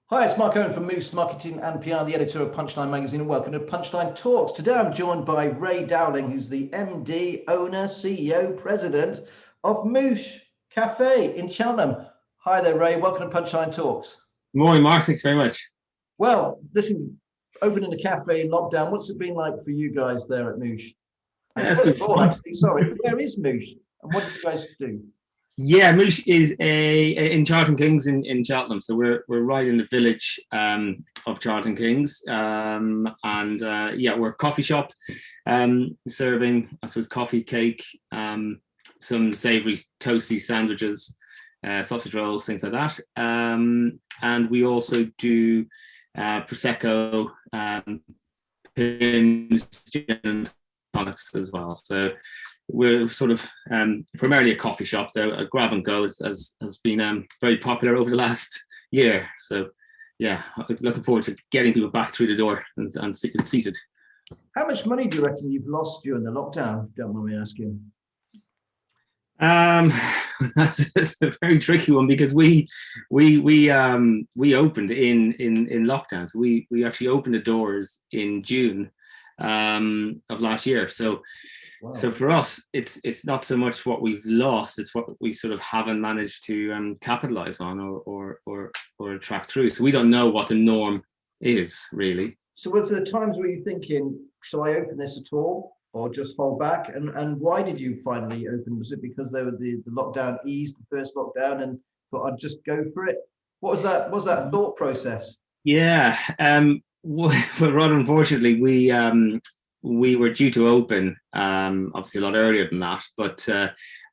Hi, it's Mark Owen from Moosh Marketing and PR, the editor of Punchline Magazine, and welcome to Punchline Talks. Today I'm joined by Ray Dowling, who's the MD, owner, CEO, president of Moosh Cafe in Cheltenham. Hi there, Ray. Welcome to Punchline Talks. Morning, Mark. Thanks very much. Well, listen, opening the cafe in lockdown, what's it been like for you guys there at Moosh? Yeah, it's been fun. Actually, sorry, where is Moosh and what do you guys do? Yeah, Moosh is in Charlton Kings in Cheltenham, so we're right in the village of Charlton Kings, and we're a coffee shop serving, I suppose, coffee, cake, some savoury toasty sandwiches, sausage rolls, things like that, and we also do prosecco, pins, gin and tonics as well. So we're sort of primarily a coffee shop, though. A grab and go has been very popular over the last year. So yeah, looking forward to getting people back through the door and seated. How much money do you reckon you've lost during the lockdown? Don't mind me asking. That's a very tricky one because we opened in lockdown. So we actually opened the doors in June of last year. So wow. So for us, it's not so much what we've lost; it's what we sort of haven't managed to capitalize on or track through. So we don't know what the norm is really. So was there times where you're thinking, shall I open this at all, or just hold back? And why did you finally open? Was it because there were the lockdown eased, the first lockdown, and thought I'd just go for it? What was that? What was that thought process? Yeah. Well, rather unfortunately, we were due to open obviously a lot earlier than that, but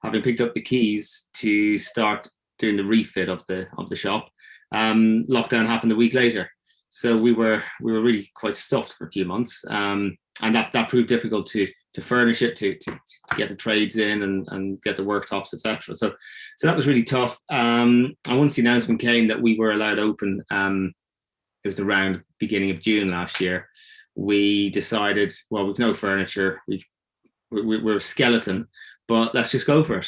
having picked up the keys to start doing the refit of the shop, lockdown happened a week later. So we were really quite stuffed for a few months, and that proved difficult to furnish it, to get the trades in and get the worktops, etc. So that was really tough. And once the announcement came that we were allowed open, it was around beginning of June last year. We decided, well, we've no furniture, we're a skeleton, but let's just go for it,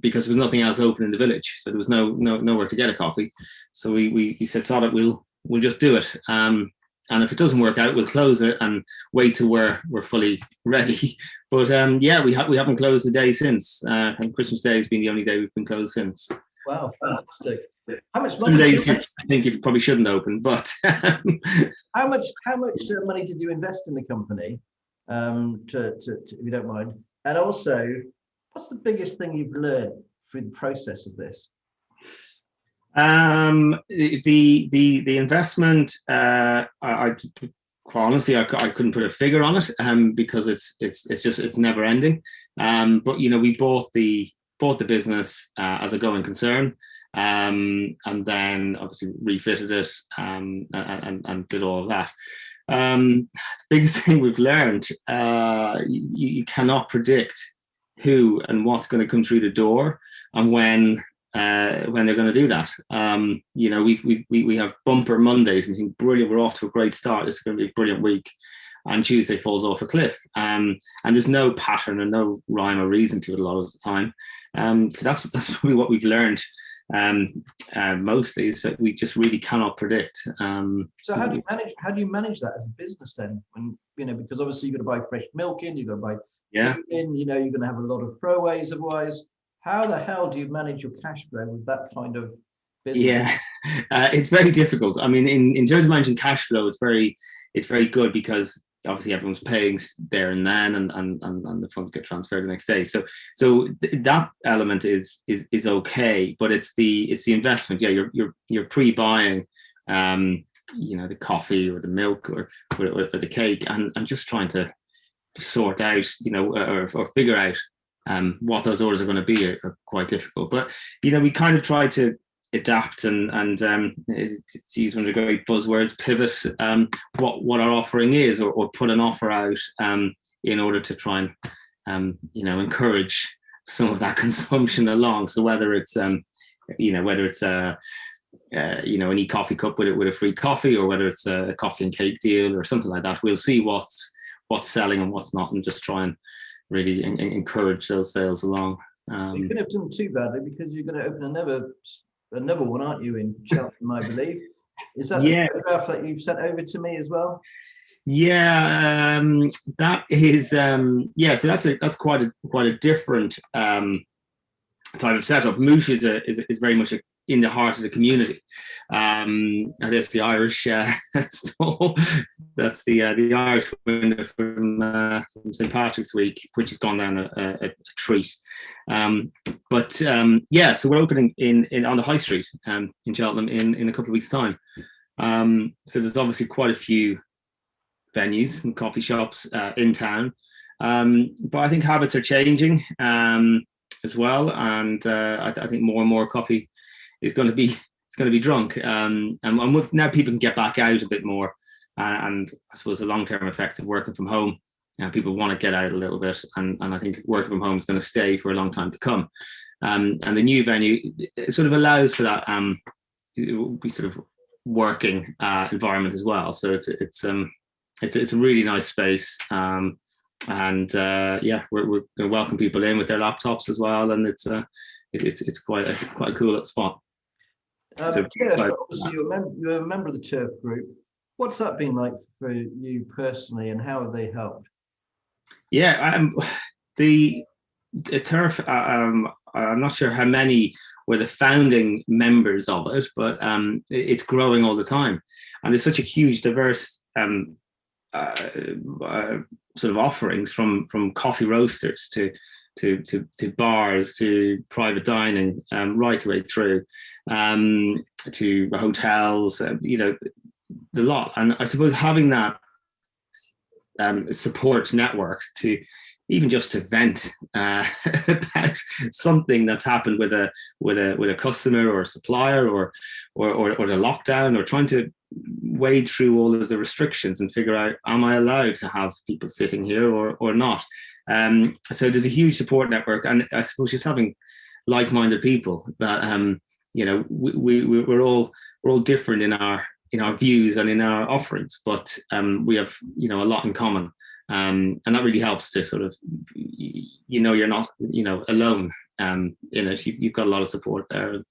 because there was nothing else open in the village, so there was nowhere to get a coffee. So we said, sod it, we'll just do it, and if it doesn't work out, we'll close it and wait till we're fully ready. But we haven't closed a day since, and Christmas Day has been the only day we've been closed since. Wow, fantastic. How much money? Some days I think you probably shouldn't open, but how much money did you invest in the company? To if you don't mind, and also, what's the biggest thing you've learned through the process of this? The investment. I quite honestly, I couldn't put a figure on it, because it's never ending. But we bought the business as a going concern. And then obviously refitted it, and did all of that. The biggest thing we've learned, you cannot predict who and what's going to come through the door and when they're going to do that. We have bumper Mondays and we think, brilliant, we're off to a great start, this is going to be a brilliant week, and Tuesday falls off a cliff, and there's no pattern and no rhyme or reason to it a lot of the time. So that's probably what we've learned mostly, is that we just really cannot predict. So how do you manage that as a business then? When because obviously you've got to buy fresh milk in, you've got to buy food in, you're going to have a lot of throwaways otherwise. How the hell do you manage your cash flow with that kind of business? Yeah, it's very difficult. I mean, in terms of managing cash flow, it's very good because obviously everyone's paying there and then, and the funds get transferred the next day. So that element is okay, but it's the investment. Yeah, you're pre-buying, the coffee or the milk or the cake, and just trying to sort out, or figure out what those orders are going to be are quite difficult. But we kind of try to adapt and to use one of the great buzzwords, pivot what our offering is, or put an offer out in order to try and encourage some of that consumption along. So whether it's an e-coffee cup with a free coffee, or whether it's a coffee and cake deal or something like that, we'll see what's selling and what's not, and just try and really encourage those sales along. You couldn't have done too badly because you're going to open another one, aren't you, in Cheltenham, I believe? Is that Yeah. the photograph that you've sent over to me as well? Yeah, that is yeah. So that's quite a different type of setup. Moosh is very much in the heart of the community. And there's the Irish stall. That's the Irish window from St Patrick's Week, which has gone down a treat. But yeah, so we're opening in on the High Street in Cheltenham in a couple of weeks' time. So there's obviously quite a few venues and coffee shops in town, but I think habits are changing as well, and I think more and more coffee is going to be drunk, and now people can get back out a bit more, and I suppose the long-term effects of working from home, people want to get out a little bit, and I think working from home is going to stay for a long time to come, and the new venue, it sort of allows for that sort of working environment as well. So it's a really nice space, and yeah, we're going to welcome people in with their laptops as well, and it's quite a cool little spot. Turf, obviously you're a member of the Turf Group. What's that been like for you personally, and how have they helped? Yeah, the Turf. I'm not sure how many were the founding members of it, but it's growing all the time, and there's such a huge, diverse sort of offerings from coffee roasters to bars to private dining, right the way through to hotels, the lot. And I suppose having that support network to even just to vent about something that's happened with a customer or a supplier or the lockdown, or trying to wade through all of the restrictions and figure out, am I allowed to have people sitting here or not? So there's a huge support network, and I suppose just having like-minded people that we're all different in our views and in our offerings, but we have a lot in common, and that really helps to sort of you're not alone in it. You've got a lot of support there.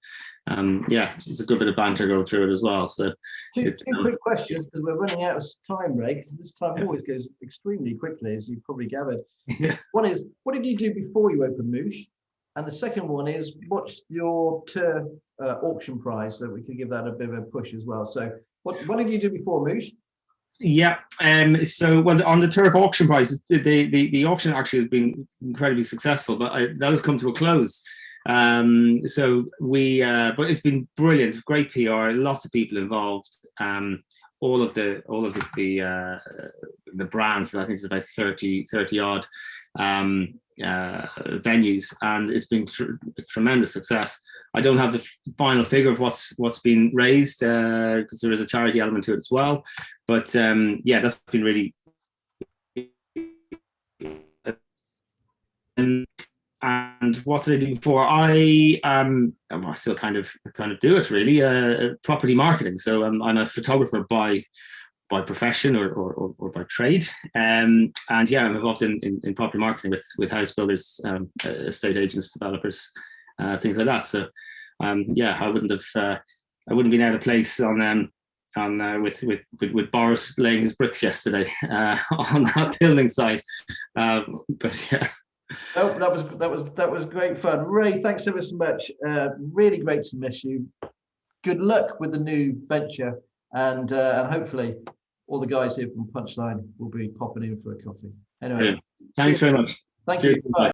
Yeah, it's a good bit of banter go through it as well. So two quick questions, because we're running out of time, Ray, because this time always goes extremely quickly, as you've probably gathered. Yeah. One is, what did you do before you opened Moosh? And the second one is, what's your Turf auction prize, so we could give that a bit of a push as well. So what did you do before Moosh? Yeah, so well, on the Turf auction prize, the auction actually has been incredibly successful, but that has come to a close. So but it's been brilliant, great PR, lots of people involved. All of the brands, I think it's about 30 odd venues, and it's been a tremendous success. I don't have the final figure of what's been raised, because there is a charity element to it as well. But yeah, that's been really. And what did I do before? I still kind of do it really. Property marketing. So I'm a photographer by profession or by trade, and yeah, I'm involved in property marketing with house builders, estate agents, developers, things like that. So yeah, I wouldn't been out of place on with Boris laying his bricks yesterday on that building site. But yeah. Oh, that was great fun. Ray, thanks ever so much. Really great to miss you. Good luck with the new venture, and hopefully all the guys here from Punchline will be popping in for a coffee. Anyway, thanks very much. Thank you. Bye.